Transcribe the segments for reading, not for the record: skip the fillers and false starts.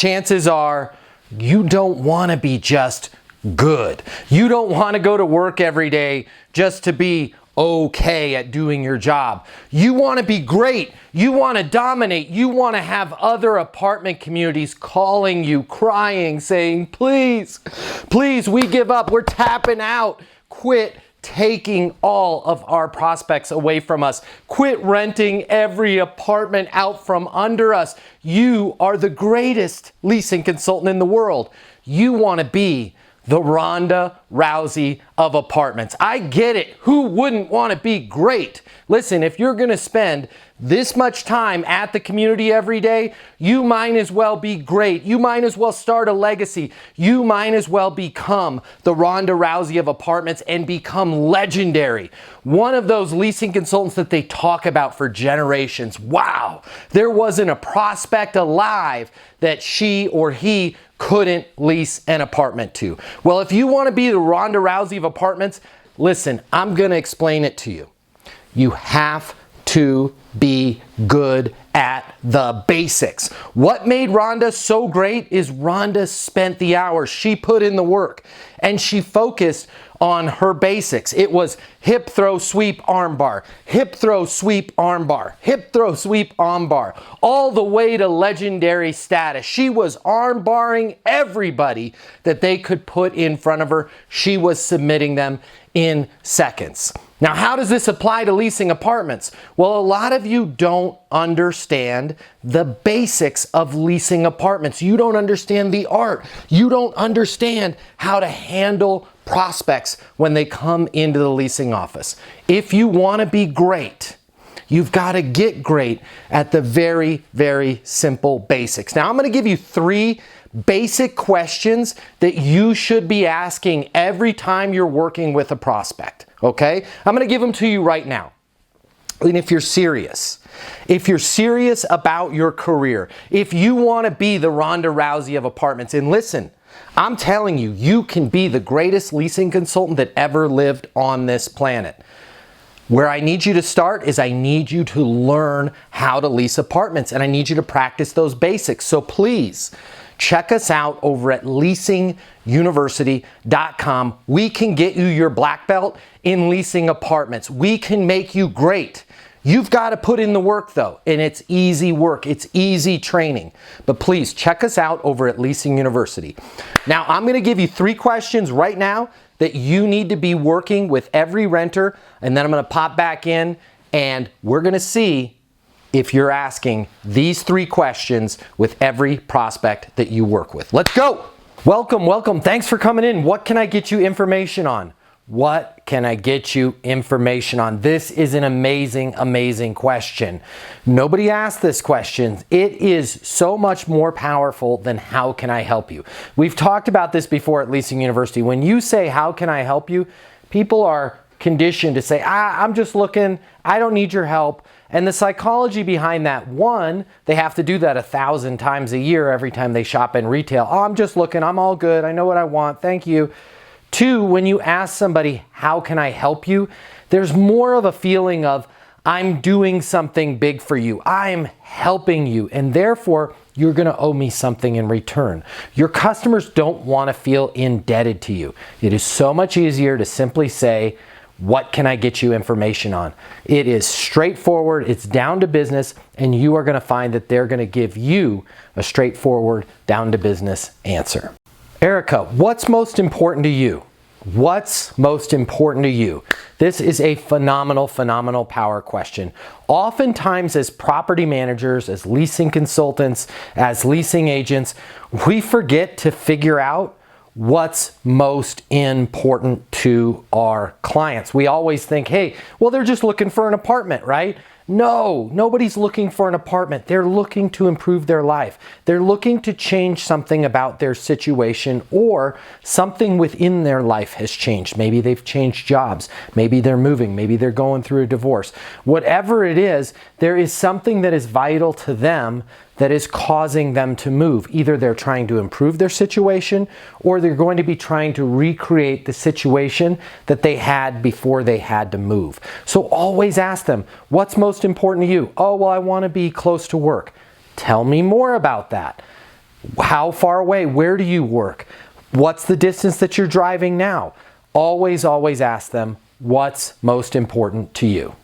chances are you don't want to be just good. You don't want to go to work every day just to be okay at doing your job. You want to be great. You want to dominate. You want to have other apartment communities calling you, crying, saying, please, please, we give up. We're tapping out. Quit taking all of our prospects away from us. Quit renting every apartment out from under us. You are the greatest leasing consultant in the world. You want to be the Ronda Rousey of apartments. I get it. Who wouldn't want to be great? Listen, if you're going to spend this much time at the community every day, you might as well be great. You might as well start a legacy. You might as well become the Ronda Rousey of apartments and become legendary. One of those leasing consultants that they talk about for generations. Wow, there wasn't a prospect alive that she or he couldn't lease an apartment to. Well, if you want to be the Ronda Rousey of apartments, listen, I'm going to explain it to you. You have to be good at the basics. What made Ronda so great is Ronda spent the hours. She put in the work and she focused on her basics. It was hip throw, sweep, arm bar, hip throw, sweep, arm bar, hip throw, sweep, arm bar, all the way to legendary status. She was arm barring everybody that they could put in front of her. She was submitting them in seconds. Now, how does this apply to leasing apartments? Well, a lot of you don't understand the basics of leasing apartments. You don't understand the art. You don't understand how to handle prospects when they come into the leasing office. If you want to be great, you've got to get great at the very, very simple basics. Now, I'm going to give you 3 basic questions that you should be asking every time you're working with a prospect, okay? I'm going to give them to you right now. And if you're serious about your career, if you want to be the Ronda Rousey of apartments, and listen, I'm telling you, you can be the greatest leasing consultant that ever lived on this planet. Where I need you to start is I need you to learn how to lease apartments, and I need you to practice those basics. So please, check us out over at leasinguniversity.com. We can get you your black belt in leasing apartments. We can make you great. You've got to put in the work though, and it's easy work. It's easy training. But please check us out over at Leasing University. Now, I'm going to give you 3 questions right now that you need to be working with every renter, and then I'm going to pop back in and we're going to see if you're asking these 3 questions with every prospect that you work with. Let's go. Welcome, welcome. Thanks for coming in. What can I get you information on? What can I get you information on? This is an amazing, amazing question. Nobody asked this question. It is so much more powerful than how can I help you? We've talked about this before at Leasing University. When you say, how can I help you? People are conditioned to say, I'm just looking, I don't need your help. And the psychology behind that, one, they have to do that 1,000 times a year every time they shop in retail. Oh, I'm just looking, I'm all good, I know what I want, thank you. 2, when you ask somebody, how can I help you? There's more of a feeling of, I'm doing something big for you. I'm helping you, and therefore, you're going to owe me something in return. Your customers don't want to feel indebted to you. It is so much easier to simply say, what can I get you information on? It is straightforward, it's down to business, and you are going to find that they're going to give you a straightforward, down to business answer. Erica, what's most important to you? What's most important to you? This is a phenomenal, phenomenal power question. Oftentimes as property managers, as leasing consultants, as leasing agents, we forget to figure out what's most important to our clients. We always think, hey, well, they're just looking for an apartment, right? No, nobody's looking for an apartment. They're looking to improve their life. They're looking to change something about their situation, or something within their life has changed. Maybe they've changed jobs. Maybe they're moving. Maybe they're going through a divorce. Whatever it is, there is something that is vital to them that is causing them to move. Either they're trying to improve their situation, or they're going to be trying to recreate the situation that they had before they had to move. So always ask them, what's most important to you? Oh, well, I want to be close to work. Tell me more about that. How far away? Where do you work? What's the distance that you're driving now? Always, always ask them, what's most important to you?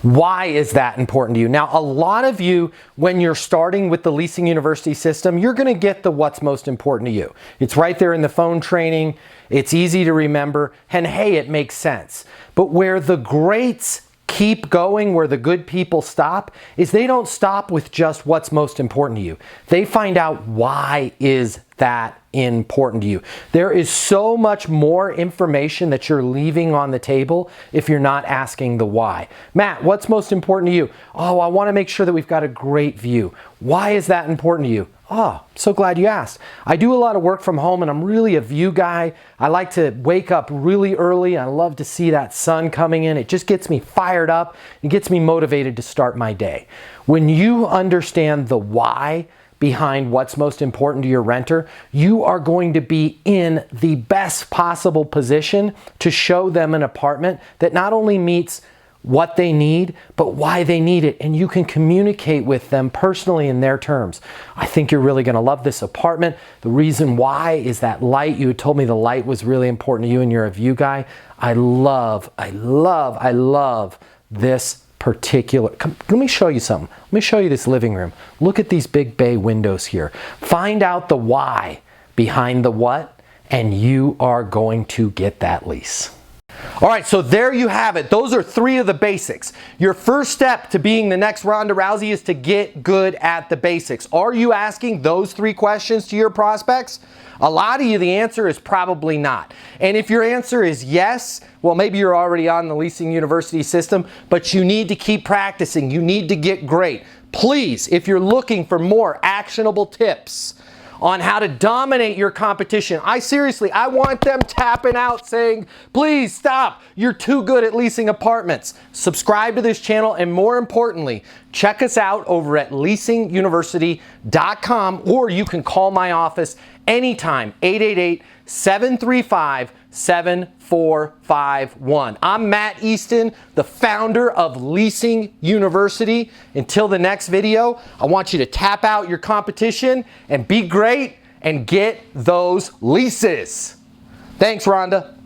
Why is that important to you? Now, a lot of you, when you're starting with the Leasing University system, you're going to get the what's most important to you. It's right there in the phone training. It's easy to remember. And hey, it makes sense. But where the greats keep going, where the good people stop, is they don't stop with just what's most important to you. They find out why is that important to you. There is so much more information that you're leaving on the table if you're not asking the why. Matt, what's most important to you? Oh, I want to make sure that we've got a great view. Why is that important to you? Oh, so glad you asked. I do a lot of work from home and I'm really a view guy. I like to wake up really early. I love to see that sun coming in. It just gets me fired up. It gets me motivated to start my day. When you understand the why behind what's most important to your renter, you are going to be in the best possible position to show them an apartment that not only meets what they need, but why they need it. And you can communicate with them personally in their terms. I think you're really going to love this apartment. The reason why is that light. You had told me the light was really important to you and you're a view guy. I love this particular. Let me show you something. Let me show you this living room. Look at these big bay windows here. Find out the why behind the what, and you are going to get that lease. All right, so there you have it. Those are 3 of the basics. Your first step to being the next Ronda Rousey is to get good at the basics. Are you asking those 3 questions to your prospects? A lot of you, the answer is probably not. And if your answer is yes, well, maybe you're already on the Leasing University system, but you need to keep practicing. You need to get great. Please, if you're looking for more actionable tips on how to dominate your competition, I want them tapping out saying, please stop, you're too good at leasing apartments. Subscribe to this channel, and more importantly, check us out over at leasinguniversity.com, or you can call my office anytime, 888-735-7451. I'm Matt Easton, the founder of Leasing University. Until the next video, I want you to tap out your competition and be great and get those leases. Thanks, Rhonda.